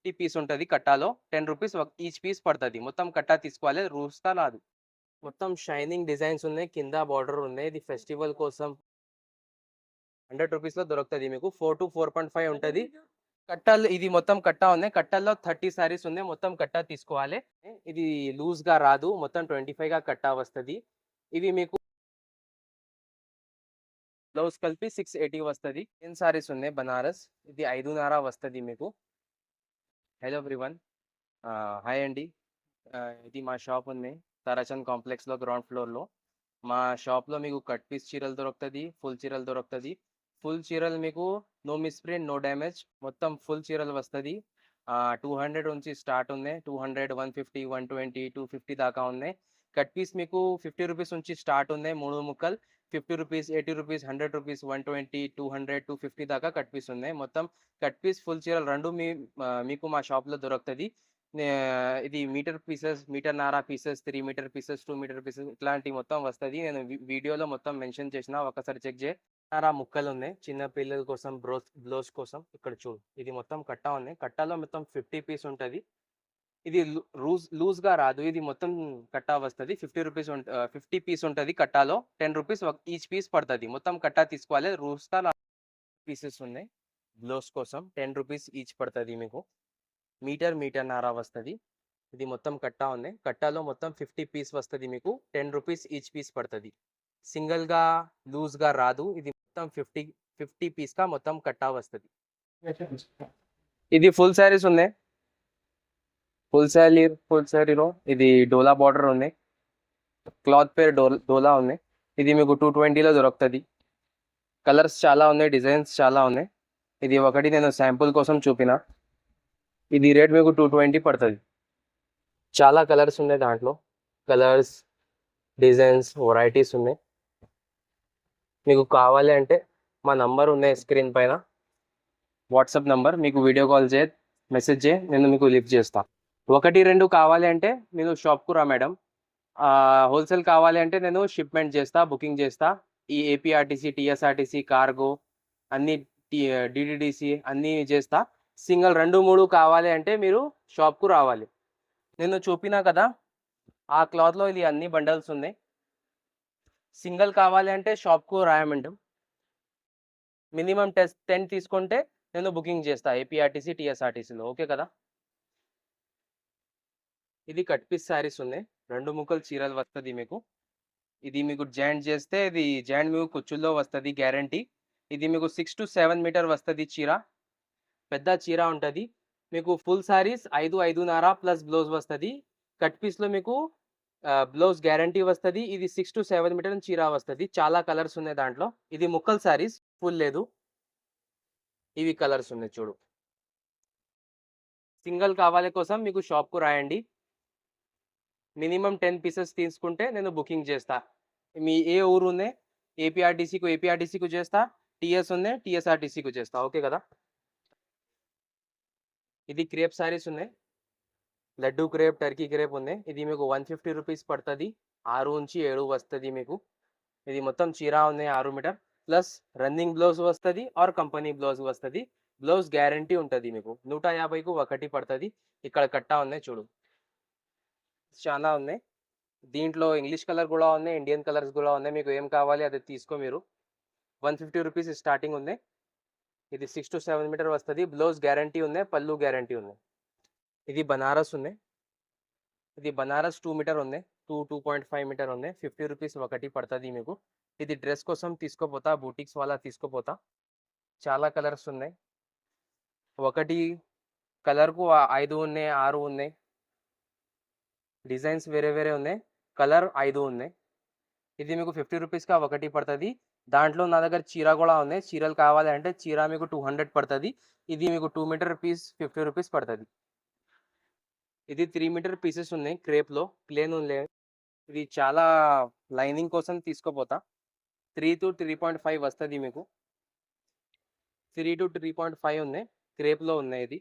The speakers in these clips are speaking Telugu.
50 పీస్ ఉంటది కట్టాలో. 10 రూపీస్ ఈచ్ పీస్ పడతది. మొత్తం కట్టా తీసుకోవాలి. రూల్స్‌గా రాదు. మొత్తం షైనింగ్ డిజైన్స్ ఉన్నాయి. కింద బార్డర్ ఉన్నాయి. ఇది ఫెస్టివల్ కోసం 100 రూపీస్‌లో దొరుకుతది మీకు. 4-4.5 ఉంటది. కట్టాలు ఇది మొత్తం కట్టా ఉన్నాయి. కట్టాల్లో 30 సారీస్ ఉన్నాయి. మొత్తం కట్టా తీసుకోవాలి. ఇది లూజ్‌గా రాదు. మొత్తం 25గా కట్టా వస్తది. ఇవి మీకు బ్లౌజ్ కలిపి 680 వస్తది. 10 సారీస్ ఉన్నాయి బనారస్. ఇది 5.5 వస్తది మీకు. Hello everyone. హాయ్ అండి. ఇది మా షాప్ ఉంది. తారాచంద్ కాంప్లెక్స్‌లో గ్రౌండ్ ఫ్లోర్‌లో. మా షాప్‌లో మీకు కట్ పీస్ చీరలు దొరుకుతది. ఫుల్ చీరలు దొరుకుతది. ఫుల్ చీరలు మీకు నో మిస్‌ప్రింట్, నో డ్యామేజ్. మొత్తం ఫుల్ చీరలు వస్తది. 200 నుంచి స్టార్ట్ ఉన్నాయి. 200, 150, 120, 250 దాకా ఉన్నాయి. కట్ పీస్ మీకు 50 రూపీస్ నుంచి స్టార్ట్ ఉన్నాయి. 3 ముక్కలు 50 రూపీస్, 80 రూపీస్, 100 రూపీస్, 120, 200, 250 దాకా కట్ పీస్ ఉన్నాయి. మొత్తం కట్ పీస్, ఫుల్ చీరలు 2 మీకు మా షాప్‌లో దొరుకుతది. ఇది మీటర్ పీసెస్, మీటర్‌న్నర pieces, 3 metre pieces, 2 metre pieces ఇట్లాంటివి మొత్తం వస్తది. నేను వీడియోలో మొత్తం మెన్షన్ చేసిన. ఒకసారి చెక్ చేయి. ముక్కలున్నాయి. చిన్న పిల్లల కోసం బ్లౌజ్ కోసం. ఇక్కడ చూడు. ఇది మొత్తం కట్టా ఉన్నాయి. కట్టాలో మొత్తం 50 పీస్ ఉంటది. ఇది లూజ్‌గా రాదు. ఇది మొత్తం కట్టా వస్తది. 50 పీస్ ఉంటది కట్టాలో. 10 రూపీస్ ఈచ్ పీస్ పడతది. మొత్తం కట్టా తీసుకోవాలి. రూల్స్‌గా పీసెస్ ఉన్నాయి. బ్లౌజ్ కోసం 10 రూపీస్ ఈచ్ పడతది మీకు. మీటర్‌న్నర వస్తది. ఇది మొత్తం కట్టా ఉంది. కట్టాలో మొత్తం 50 పీస్ వస్తది మీకు. 10 రూపీస్ ఈచ్ పీస్ పడతది. సింగిల్‌గా లూజ్‌గా రాదు. ఇది మొత్తం 50 పీస్‌గా మొత్తం కట్టా వస్తది. ఇది ఫుల్ సారీస్ ఉన్నాయి. ఫుల్ సారీలో ఇది డోలా బార్డర్ ఉన్నాయి. క్లాత్ పేరు డోలా ఉన్నాయి. ఇది మీకు 220లో దొరుకుతది. కలర్స్ చాలా ఉన్నాయి. డిజైన్స్ చాలా ఉన్నాయి. ఇది ఒకటి నేను శాంపుల్ కోసం చూపిన. ఇది రేట్ మీకు 220 పడతది. చాలా కలర్స్ ఉన్నాయి దాంట్లో. కలర్స్, డిజైన్స్, వెరైటీస్ ఉన్నాయి. మీకు కావాలి అంటే మా నంబర్ ఉన్నాయి స్క్రీన్ పైన. WhatsApp number. మీకు వీడియో కాల్ మెసేజ్ నేను మీకు లిఫ్ట్ చేస్తా. 1, 2 కావాలి అంటే నేను షాప్‌కు రా మేడం. హోల్సేల్ కావాలి అంటే నేను షిప్మెంట్ చేస్తా, బుకింగ్ చేస్తా. ఈ ఏపీఆర్టీసీ, టీఎస్ఆర్టీసీ, కార్గో అన్ని డీటీడీసీ అన్నీ చేస్తా. సింగిల్ 2, 3 కావాలి అంటే మీరు షాప్‌కు రావాలి. నేను చూపినా కదా, ఆ క్లాత్‌లో ఇది అన్ని బండల్స్ ఉన్నాయి. సింగిల్ కావాలి అంటే షాప్‌కు రాయమంటాం. మినిమమ్ 10 తీసుకుంటే నేను బుకింగ్ చేస్తా ఏపీఆర్టీసీ, టీఎస్ఆర్టీసీలో. ఓకే కదా? ఇది కట్ పీస్ సారీస్ ఉన్నాయి. 2 ముక్కలు చీరలు వస్తది మీకు. ఇది మీకు జాయింట్ చేస్తే ఇది జాయింట్ మీకు కుచ్చుల్లో వస్తది గ్యారంటీ. ఇది మీకు 6-7 మీటర్ వస్తది చీర. పెద్ద చీర ఉంటది. మీకు ఫుల్ సారీస్ 5-5.5 ప్లస్ బ్లౌజ్ వస్తది. కట్ పీస్‌లో మీకు బ్లౌజ్ గ్యారంటీ వస్తది. ఇది 6-7 మీటర్ చీర వస్తది. చాలా కలర్స్ ఉన్నాయి దాంట్లో. ఇది ముక్కల్ సారీస్, ఫుల్ లేదు. ఇవి కలర్స్ ఉన్నాయి చూడు. సింగిల్ కావాలి కోసం మీకు షాప్‌కు రాయండి. మినిమమ్ 10 పీసెస్ తీసుకుంటే నేను బుకింగ్ చేస్తా. మీ ఏ ఊరు ఉన్నాయి? ఏపీఆర్టీసీకు చేస్తా. టీఎస్ ఉన్నాయి, టీఎస్ఆర్టీసీకు చేస్తా. ఓకే కదా? ఇది క్రేప్ సారీస్ ఉన్నాయి. లడ్డూ క్రేప్, టర్కీ క్రేప్ ఉన్నాయి. ఇది మీకు 150 రూపీస్ పడతది. 6-7 వస్తది మీకు. ఇది మొత్తం చీర ఉన్నాయి 6 మీటర్. ప్లస్ రన్నింగ్ బ్లౌజ్ వస్తది ఆర్ కంపెనీ బ్లౌజ్ వస్తది. బ్లౌజ్ గ్యారంటీ ఉంటది మీకు. 150కు ఒకటి పడతది. ఇక్కడ కట్టా ఉన్నాయి చూడు. చాలా ఉన్నాయి. దీంట్లో ఇంగ్లీష్ కలర్ కూడా ఉన్నాయి. ఇండియన్ కలర్స్ కూడా ఉన్నాయి. మీకు ఏం కావాలి అది తీసుకో మీరు. 150 రూపీస్ స్టార్టింగ్ ఉంది. ఇది 6-7 మీటర్ వస్తది. బ్లౌజ్ గ్యారంటీ ఉన్నాయి. పళ్ళు గ్యారంటీ ఉన్నాయి. ఇది బనారస్ ఉన్నాయి. ఇది బనారస్ 2 మీటర్ ఉంది. 2.5 మీటర్ ఉంది. 50 రూపీస్ ఒకటి పడతది మీకు. ఇది డ్రెస్ కోసం తీసుకోపోతా. బూటిక్స్ వాళ్ళ తీసుకోపోతా. చాలా కలర్స్ ఉన్నాయి. ఒకటి కలర్‌కు 5 ఉన్నాయి, 6 ఉన్నాయి. డిజైన్స్ వేరే వేరే ఉన్నాయి. కలర్ 5 ఉన్నాయి. ఇది మీకు 50 రూపీస్‌కా ఒకటి పడతది. దాంట్లో నా దగ్గర చీర కూడా ఉన్నాయి. చీరలు కావాలి అంటే చీర మీకు 200 పడతది. ఇది మీకు 2 మీటర్ పీస్ 50 రూపీస్ పడతది. ఇది 3 మీటర్ పీసెస్ ఉన్నాయి క్రేప్‌లో. ప్లేన్ ఉన్నాయి. ఇది చాలా లైనింగ్ కోసం తీసుకోపోతా. 3-3.5 వస్తది మీకు. 3-3.5 ఉన్నాయి. క్రేప్‌లో ఉన్నాయి ఇది.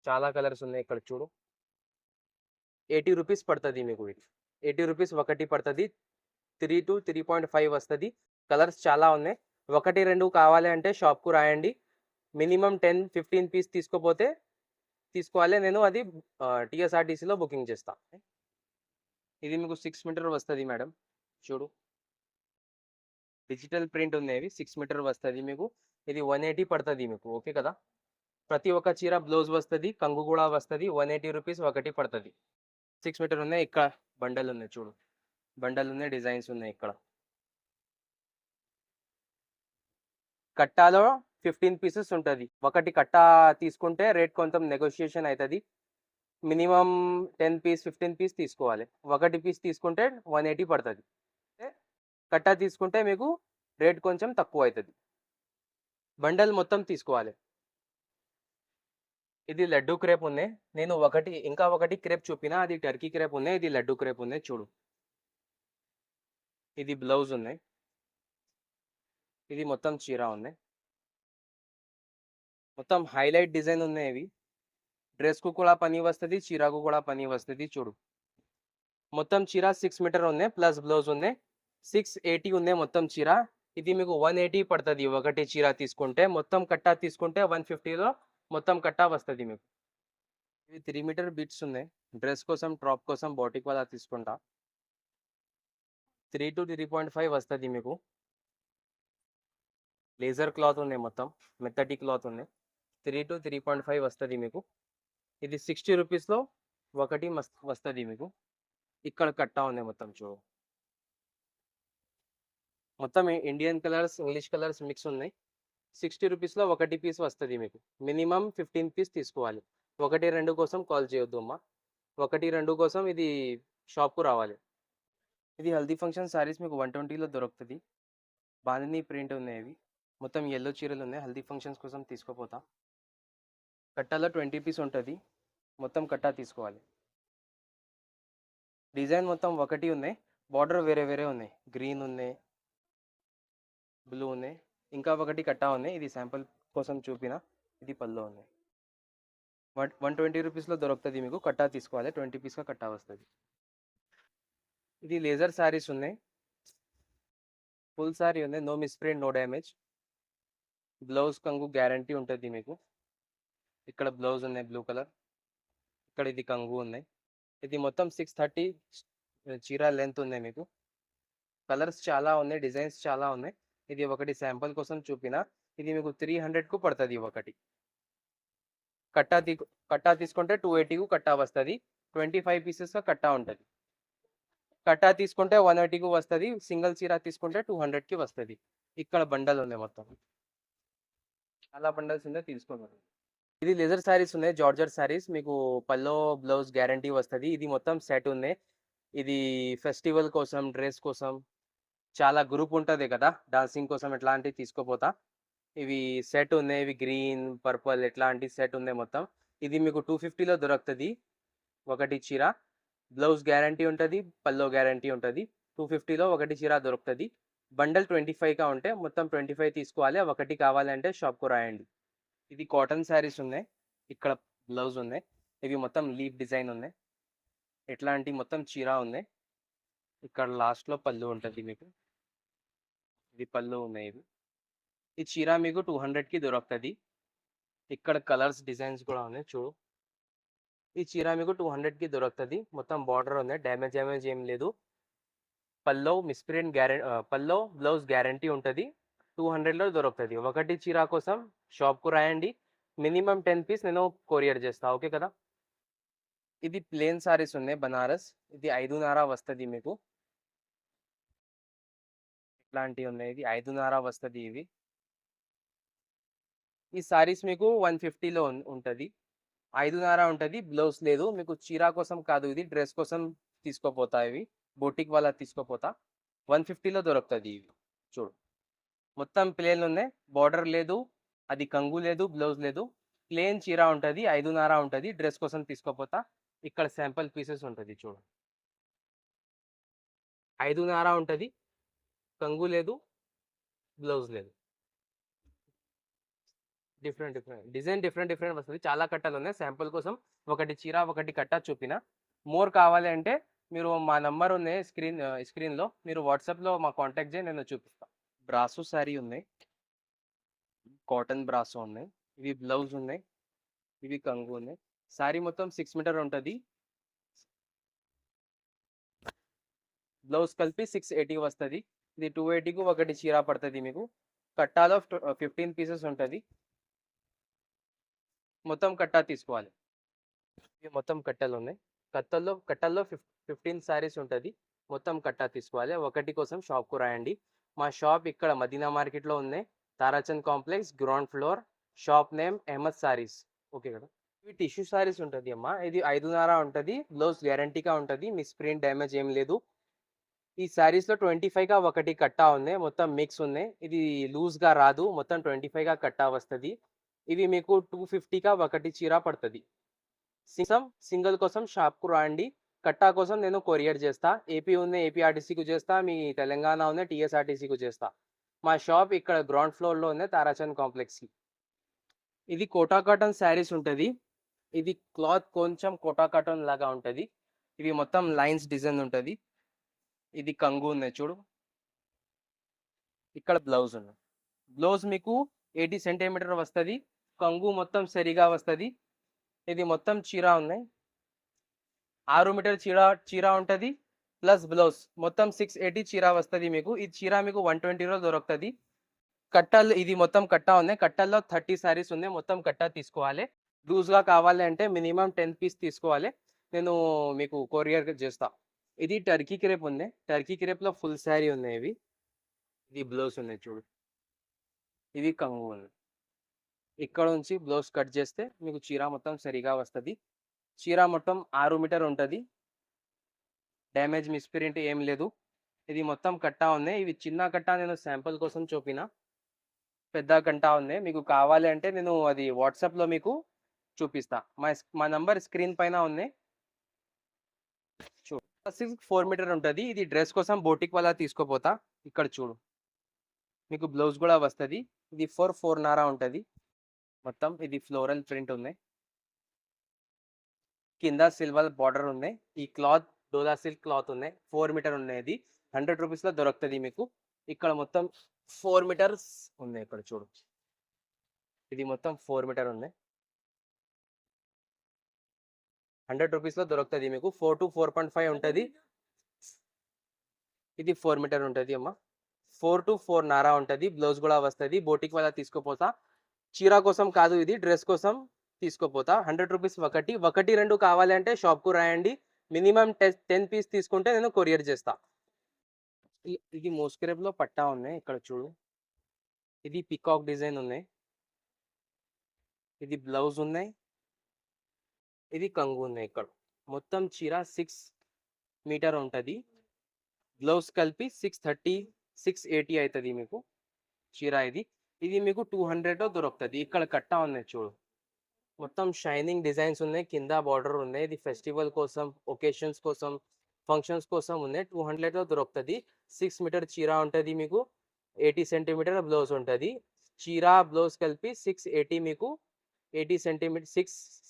చాలా కలర్స్ ఉన్నాయి ఇక్కడ చూడు. 80 రూపీస్ పడతది మీకు ఇది. 80 రూపీస్ ఒకటి పడతది. 3-3.5 వస్తది. కలర్స్ చాలా ఉన్నాయి. 1, 2 కావాలి అంటే షాప్‌కు రాయండి. మినిమం 10-15 పీస్ తీసుకోవాలి. నేను అది టీఎస్ఆర్టీసీలో బుకింగ్ చేస్తా. ఇది మీకు 6 మీటర్ వస్తుంది మేడం. చూడు, డిజిటల్ ప్రింట్ ఉన్నాయి. 6 మీటర్ వస్తుంది మీకు. ఇది 180 పడుతుంది మీకు. ఓకే కదా. ప్రతి ఒక్క చీర బ్లౌజ్ వస్తుంది, కంగు కూడా వస్తుంది. 180 రూపీస్ ఒకటి పడుతుంది. 6 మీటర్ ఉన్నాయి. ఇక్కడ బండల్ ఉన్నాయి చూడు, బండల్ ఉన్నాయి, డిజైన్స్ ఉన్నాయి. ఇక్కడ కట్టాలో 15 పీసెస్ ఉంటుంది. ఒకటి కట్ట తీసుకుంటే రేట్ కొంచెం నెగోషియేషన్ అవుతుంది. మినిమం 10 పీస్ 15 పీస్ తీసుకోవాలి. ఒకటి పీస్ తీసుకుంటే 180 పడుతుంది. కట్ట తీసుకుంటే మీకు రేట్ కొంచెం తక్కువ అవుతుంది. బండల్ మొత్తం తీసుకోవాలి. ఇది లడ్డు క్రేప్ ఉన్నాయి. నేను ఇంకా ఒకటి క్రేప్ చూపినా, అది టర్కీ క్రేప్ ఉన్నాయి. ఇది లడ్డు క్రేప్ ఉన్నాయి చూడు. ఇది బ్లౌజ్ ఉన్నాయి. ఇది మొత్తం చీర ఉన్నాయి. మొత్తం హైలైట్ డిజైన్ ఉన్నాయి. ఇవి డ్రెస్కు కూడా పని వస్తుంది, చీరకు కూడా పని వస్తుంది. చూడు, మొత్తం చీర 6 మీటర్ ఉన్నాయి, ప్లస్ బ్లౌజ్ ఉన్నాయి. 680 ఉన్నాయి మొత్తం చీర. ఇది మీకు 180 పడుతుంది ఒకటి చీర తీసుకుంటే. మొత్తం కట్ట తీసుకుంటే 150లో మొత్తం కట్ట వస్తుంది మీకు. ఇవి 3 మీటర్ బీట్స్ ఉన్నాయి. డ్రెస్ కోసం, టాప్ కోసం, బాటిక్ వాళ్ళ తీసుకుంటా. 3 to 3.5 వస్తుంది మీకు. లేజర్ క్లాత్ ఉన్నాయి, మొత్తం మెత్తటి క్లాత్ ఉన్నాయి. 3 to 3.5 వస్తుంది మీకు. ఇది 60 రూపీస్లో ఒకటి వస్తుంది మీకు. ఇక్కడ కట్ట ఉన్నాయి మొత్తం చూడు. మొత్తం Indian colours, English colours mix ఉన్నాయి. 60 రూపీస్లో ఒకటి పీస్ వస్తుంది మీకు. మినిమం 15 పీస్ తీసుకోవాలి. 1-2 కోసం కాల్ చేయొద్దు అమ్మా. 1-2 కోసం ఇది షాప్కు రావాలి. ఇది హల్దీ ఫంక్షన్ సారీస్ మీకు 120లో దొరుకుతుంది. బాందిని ప్రింట్ ఉన్నాయి. ఇవి మొత్తం ఎల్లో చీరలు ఉన్నాయి. హల్దీ ఫంక్షన్స్ కోసం తీసుకోపోతా. కట్టాలో 20 పీస్ ఉంటుంది. మొత్తం కట్టా తీసుకోవాలి. డిజైన్ మొత్తం ఒకటి ఉన్నాయి. బార్డర్ వేరే వేరే ఉన్నాయి. గ్రీన్ ఉన్నాయి, బ్లూ ఉన్నాయి, ఇంకా ఒకటి కట్టా ఉన్నాయి. ఇది శాంపుల్ కోసం చూపిన. ఇది పళ్ళు ఉన్నాయి. 120 రూపీస్లో దొరుకుతుంది మీకు. కట్టా తీసుకోవాలి. 20 పీస్గా కట్టా వస్తుంది. ఇది లేజర్ శారీస్ ఉన్నాయి. ఫుల్ శారీ ఉంది. No misprint, no damage. Blouse కంగు గ్యారంటీ ఉంటుంది మీకు. ఇక్కడ బ్లౌజ్ ఉన్నాయి బ్లూ కలర్. ఇక్కడ ఇది కంగు ఉన్నాయి. ఇది మొత్తం 630 చీర లెంత్ ఉన్నాయి మీకు. కలర్స్ చాలా ఉన్నాయి, డిజైన్స్ చాలా ఉన్నాయి. ఇది ఒకటి శాంపుల్ కోసం చూపిన. ఇది మీకు 300కు పడుతుంది ఒకటి. కట్టా తీసుకుంటే 280కు కట్టా వస్తుంది. 25 పీసెస్గా కట్టా ఉంటుంది. కట్టా తీసుకుంటే 180కు వస్తుంది. సింగిల్ చీర తీసుకుంటే 200కి వస్తుంది. ఇక్కడ బండల్ ఉన్నాయి మొత్తం. చాలా బండల్స్ ఉన్నాయి, తీసుకోండి. ఇది లెజర్ శారీస్ ఉన్నాయి, జార్జెట్ శారీస్. మీకు పల్లో బ్లౌజ్ గ్యారంటీ వస్తుంది. ఇది మొత్తం సెట్ ఉన్నాయి. ఇది ఫెస్టివల్ కోసం, డ్రెస్ కోసం, చాలా గ్రూప్ ఉంటుంది కదా, డాన్సింగ్ కోసం ఎట్లాంటివి తీసుకోపోతా. ఇవి సెట్ ఉన్నాయి. ఇవి గ్రీన్, పర్పుల్ ఎట్లాంటి సెట్ ఉన్నాయి మొత్తం. ఇది మీకు 250లో దొరుకుతుంది ఒకటి చీర. బ్లౌజ్ గ్యారంటీ ఉంటుంది, పల్లో గ్యారంటీ ఉంటుంది. 250లో ఒకటి చీర దొరుకుతుంది. బండల్ 25గా ఉంటే మొత్తం 25 తీసుకోవాలి. ఒకటి కావాలంటే షాప్కు రాయండి. ఇది కాటన్ శారీస్ ఉన్నాయి. ఇక్కడ బ్లౌజ్ ఉన్నాయి. ఇవి మొత్తం లీఫ్ డిజైన్ ఉన్నాయి. ఎట్లాంటి మొత్తం చీర ఉన్నాయి. ఇక్కడ లాస్ట్లో పళ్ళు ఉంటుంది మీకు. ఇది పళ్ళు ఉన్నాయి. ఇవి ఈ చీర మీకు 200కి దొరుకుతుంది. ఇక్కడ కలర్స్, డిజైన్స్ కూడా ఉన్నాయి చూడు. ఈ చీర మీకు 200కి దొరుకుతుంది. మొత్తం బార్డర్ ఉన్నాయి. డ్యామేజ్ ఏం లేదు. పల్లో బ్లౌజ్ గ్యారంటీ ఉంటుంది. 200లో దొరుకుతుంది. ఒకటి చీర కోసం షాప్కు రాయండి. మినిమం 10 పీస్ నేను కొరియర్ చేస్తా. ఓకే కదా. ఇది ప్లేన్ సారీస్ ఉన్నాయి, బనారస్. ఇది 5.5 వస్తుంది మీకు. ఇట్లాంటివి ఉన్నాయి. ఇది 5.5 వస్తుంది. ఇవి ఈ సారీస్ మీకు 150లో ఉంటుంది. 5.5 ఉంటుంది. బ్లౌజ్ లేదు మీకు. చీర కోసం కాదు, ఇది డ్రెస్ కోసం తీసుకోపోతా. ఇవి బొటిక్ వాళ్ళ తీసుకోపోతా. 150లో దొరుకుతుంది. ఇవి చూడు, మొత్తం ప్లేన్ ఉన్నాయి. బార్డర్ లేదు, అది కంగు లేదు, బ్లౌజ్ లేదు. ప్లేన్ చీర ఉంటుంది. 5.5 ఉంటుంది. డ్రెస్ కోసం తీసుకోపోతా. ఇక్కడ శాంపుల్ పీసెస్ ఉంటుంది చూడు. 5.5 ఉంటుంది. కంగు లేదు, బ్లౌజ్ లేదు. డిఫరెంట్ డిజైన్ డిఫరెంట్ వస్తుంది. చాలా కట్టలు ఉన్నాయి. శాంపుల్ కోసం ఒకటి చీర, ఒకటి కట్ట చూపిన. మోర్ కావాలి అంటే మీరు మా నంబర్ ఉన్నాయి స్క్రీన్లో. మీరు వాట్సాప్లో మా కాంటాక్ట్ చేయి, నేను చూపిస్తాను. బ్రాసో శారీ ఉన్నాయి. కాటన్ బ్రాసో ఉన్నాయి. ఇవి బ్లౌజ్ ఉన్నాయి, ఇవి కంగు ఉన్నాయి. సారీ మొత్తం 6 మీటర్ ఉంటుంది. బ్లౌజ్ కలిపి 680 వస్తుంది. ఇది 280కు ఒకటి చీర పడుతుంది మీకు. కట్టాలో 15 పీసెస్ ఉంటుంది. మొత్తం కట్టా తీసుకోవాలి. ఇవి మొత్తం కట్టలు ఉన్నాయి. కట్టల్లో 15 సారీస్ ఉంటుంది. మొత్తం కట్టా తీసుకోవాలి. ఒకటి కోసం షాప్కు రాయండి. మా షాప్ ఇక్కడ మదీనా మార్కెట్లో ఉంది. Tarachand complex ground floor. Shop name Ahmed sarees. Okay కదా. ఇవి టిష్యూ సారీస్ ఉంటుంది అమ్మా. ఇది 5.5 ఉంటుంది. బ్లౌజ్ గ్యారంటీగా ఉంటుంది. మిస్ ప్రింట్ డ్యామేజ్ ఏం లేదు. ఈ శారీస్లో 25గా ఒకటి కట్టా ఉంది. మొత్తం మిక్స్ ఉన్నాయి. ఇది లూజ్గా రాదు. మొత్తం 25గా కట్టా వస్తుంది. ఇవి మీకు 250గా ఒకటి చీర పడుతుంది. సింగిల్ కోసం షాప్కు రాండి. కట్టా కోసం నేను కొరియర్ చేస్తా. ఏపీ ఉంది, ఏపీఆర్టీసీకు చేస్తా. మీ తెలంగాణ ఉంది, టీఎస్ఆర్టీసీకు చేస్తా. మా షాప్ ఇక్కడ గ్రౌండ్ ఫ్లోర్లో ఉంది, తారాచంద్ కాంప్లెక్స్కి. ఇది కోటా కాటన్ శారీస్ ఉంటుంది. ఇది క్లాత్ కొంచెం కోటా కాటన్ లాగా ఉంటుంది. ఇవి మొత్తం లైన్స్ డిజైన్ ఉంటుంది. ఇది కంగు ఉంది చూడు. ఇక్కడ బ్లౌజ్ ఉంది. బ్లౌజ్ మీకు 80 సెంటీమీటర్ వస్తుంది. కంగు మొత్తం సరిగా వస్తుంది. ఇది మొత్తం చీర ఉన్నాయి. 6 మీటర్ చీర ఉంటుంది ప్లస్ బ్లౌజ్ మొత్తం 680 చీర వస్తుంది మీకు. ఈ చీర మీకు 120లో దొరుకుతుంది. కట్టలు ఇది మొత్తం కట్టా ఉన్నాయి. కట్టల్లో 30 సారీస్ ఉన్నాయి. మొత్తం కట్టా తీసుకోవాలి. లూజ్గా కావాలి అంటే మినిమం 10 పీస్ తీసుకోవాలి. నేను మీకు కొరియర్ చేస్తా. ఇది టర్కీ క్రేప్ ఉంది. టర్కీ క్రేప్లో ఫుల్ శారీ ఉన్నాయి. ఇది బ్లౌజ్ ఉన్నాయి చూడు. ఇది కంగు ఉంది. ఇక్కడ నుంచి బ్లౌజ్ కట్ చేస్తే మీకు చీర మొత్తం సరిగా వస్తుంది. చీర మొత్తం 6 మీటర్ ఉంటుంది. డ్యామేజ్ మిస్ప్రింట్ ఏం లేదు. ఇది మొత్తం కట్టా ఉన్నాయి. ఇవి చిన్న కట్టా నేను శాంపుల్ కోసం చూపిన. పెద్ద కట్టా ఉంది. మీకు కావాలి అంటే నేను అది వాట్సాప్లో మీకు చూపిస్తా. మా నంబర్ స్క్రీన్ పైన ఉంది చూడు. 4 మీటర్ ఉంటుంది. ఇది డ్రెస్ కోసం బోటిక్ వల్ల తీసుకోపోతా. ఇక్కడ చూడు, మీకు బ్లౌజ్ కూడా వస్తుంది. ఇది 4.5 ఉంటుంది మొత్తం. ఇది ఫ్లోరల్ ప్రింట్ ఉంది. కింద సిల్వర్ బార్డర్ ఉంది. ఈ క్లాత్ డోలా సిల్క్ క్లాత్ ఉన్నాయి. 4 మీటర్ ఉన్నాయి. ఇది 100 రూపీస్లో దొరుకుతుంది మీకు. ఇక్కడ మొత్తం 4 మీటర్స్ ఉన్నాయి. ఇక్కడ చూడు, ఇది మొత్తం 4 మీటర్ ఉన్నాయి. 100 రూపీస్లో దొరుకుతుంది మీకు. 4 to 4.5 ఉంటుంది. ఇది 4 మీటర్ ఉంటుంది అమ్మ. 4 to 4.5 ఉంటుంది. బ్లౌజ్ కూడా వస్తుంది. బోటిక్ వల్ల తీసుకోపోతా. చీర కోసం కాదు, ఇది డ్రెస్ కోసం తీసుకోపోతా. 100 రూపీస్ ఒకటి 2 కావాలి అంటే షాప్కు రాయండి. మినిమం 10 పీస్ తీసుకుంటే నేను కొరియర్ చేస్తా. ఇది మోస్క్రేప్లో పట్టా ఉన్నాయి. ఇక్కడ చూడు, ఇది పికాక్ డిజైన్ ఉన్నాయి. ఇది బ్లౌజ్ ఉన్నాయి. ఇది కంగు ఉన్నాయి. ఇక్కడ మొత్తం చీర 6 మీటర్ ఉంటుంది. బ్లౌజ్ కలిపి 630 680 అవుతుంది మీకు చీర. ఇది మీకు 200లో దొరుకుతుంది. ఇక్కడ కట్టా ఉన్నాయి చూడు. మొత్తం షైనింగ్ డిజైన్స్ ఉన్నాయి. కింద బార్డర్ ఉన్నాయి. ఇది ఫెస్టివల్ కోసం, ఒకేషన్స్ కోసం, ఫంక్షన్స్ కోసం ఉన్నాయి. 200లో దొరుకుతుంది. 6 మీటర్ చీర ఉంటుంది మీకు. 80 సెంటీమీటర్ బ్లౌజ్ ఉంటుంది. చీర బ్లౌజ్ కలిపి 680 మీకు 80 సెంటీమీటర్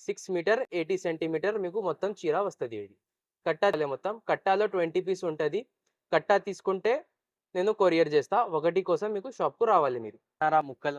6 మీటర్ 80 సెంటీమీటర్ మీకు మొత్తం చీర వస్తుంది. ఇది కట్టా మొత్తం కట్టాలో 20 పీస్ ఉంటుంది. కట్టా తీసుకుంటే నేను కొరియర్ చేస్తా. ఒకటి కోసం మీకు షాప్కు రావాలి. మీరు ముక్కలు